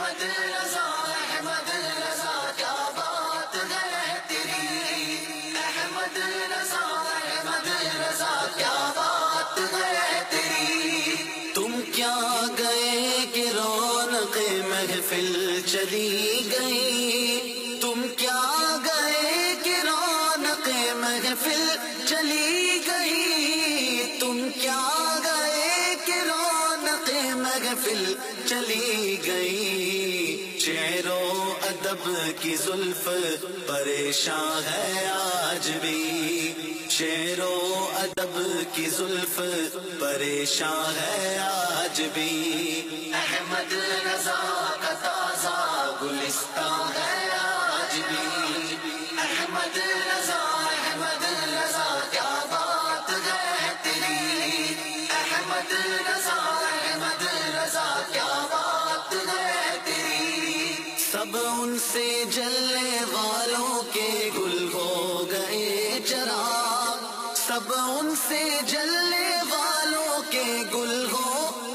احمد رضا کیا بات ہے تیری، احمد رضا کیا بات ہے تیری. تم کیا گئے کہ رونق محفل چلی گئی، تم کیا گئے کہ رونق محفل چلی گئی، تم کیا گئے کہ رونق محفل چلی گئی. شعر و ادب کی زلف پریشان ہے آج بھی، شعر و ادب کی زلف پریشان ہے آج بھی. احمد رضا کا تازہ گلستان ہے آج بھی. احمد رضا کیا بات ہے تیری، احمد رضا کیا بات ہے تیری. سب ان سے جلنے والوں کے گل ہو گئے چراغ، سب ان سے جلنے والوں کے گل ہو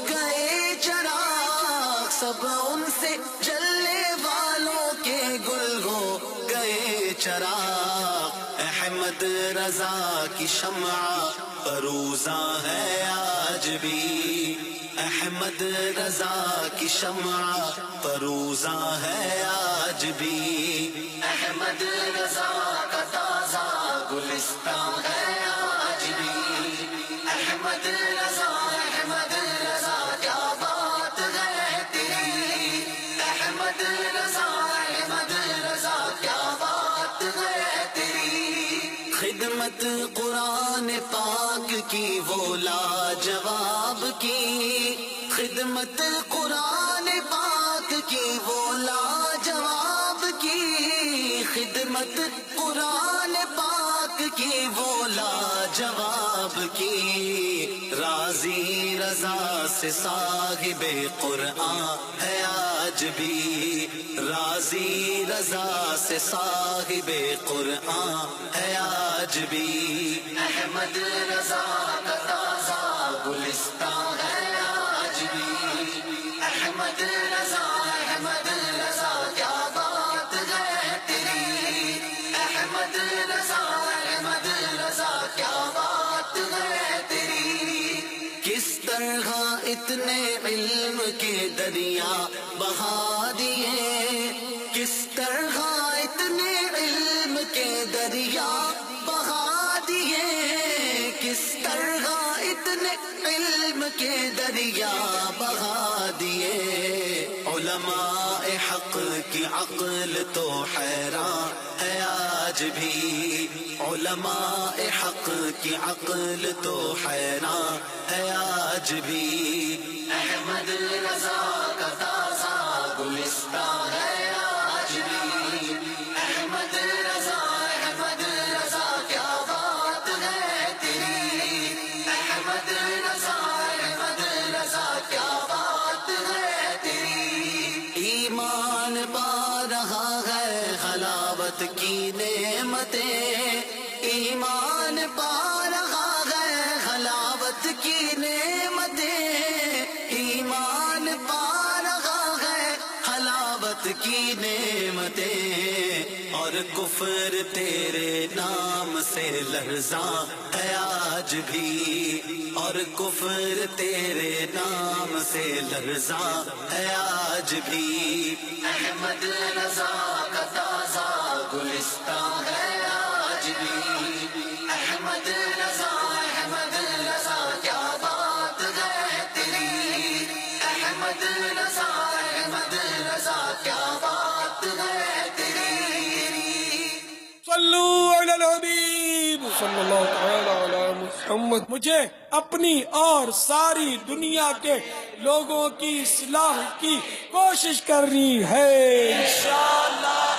گئے چراغ، سب ان سے جلنے والوں کے گل ہو گئے چراغ. احمد رضا کی شمع فروزاں ہے آج بھی، احمد رضا کی شمع فروزاں ہے آج بھی. احمد رضا کا تازہ گلستان ہے آج بھی. احمد رضا کیا بات ہے تیری، احمد رضا کیا بات ہے تیری. خدمت قرآن پاک کی وہ لاجواب کی، خدمت قرآن پاک کی وہ لاجواب کی، خدمت قرآن پاک کی وہ لاجواب کی. راضی رضا سے صاحب قرآن ہے آج بھی، راضی رضا سے صاحب قرآن ہے آج بھی. احمد رضا کا تازہ گلستان ہے آج بھی. احمد رضا کیا بات ہے تیری، احمد رضا کیا بات ہے تیری. کس طرح اتنے علم کے دریا بہا دیے، کس طرح اتنے علم کے دریا بہا دیے، کس طرح اتنے علم کے دریا بہا دیے. علماء حق کی عقل تو حیران ہے آج بھی، علماء حق کی عقل تو حیران ہے آج بھی. احمد رضا کا تازہ گلستان ہے آج بھی. احمد رضا کیا بات ہے تیری، احمد رضا کیا بات ہے تیری. ایمان پا رہا ہے حلاوت کی نعمتیں، ایمان پا رہا ہے حلاوت کی نعمتیں، ایمان پا رہا ہے حلاوت کی نعمتیں. اور کفر تیرے نام سے لرزاں ہے آج بھی، اور کفر تیرے نام سے لرزاں ہے آج بھی. احمد رضا کا تازہ گلستان ہے آج بھی. احمد رضا کیا بات ہے تیری، احمد رضا کیا بات ہے تیری. صلو علی الحبیب صلی اللہ تعالی علی محمد. مجھے اپنی اور ساری دنیا کے لوگوں کی اصلاح کی کوشش کرنی ہے انشاءاللہ.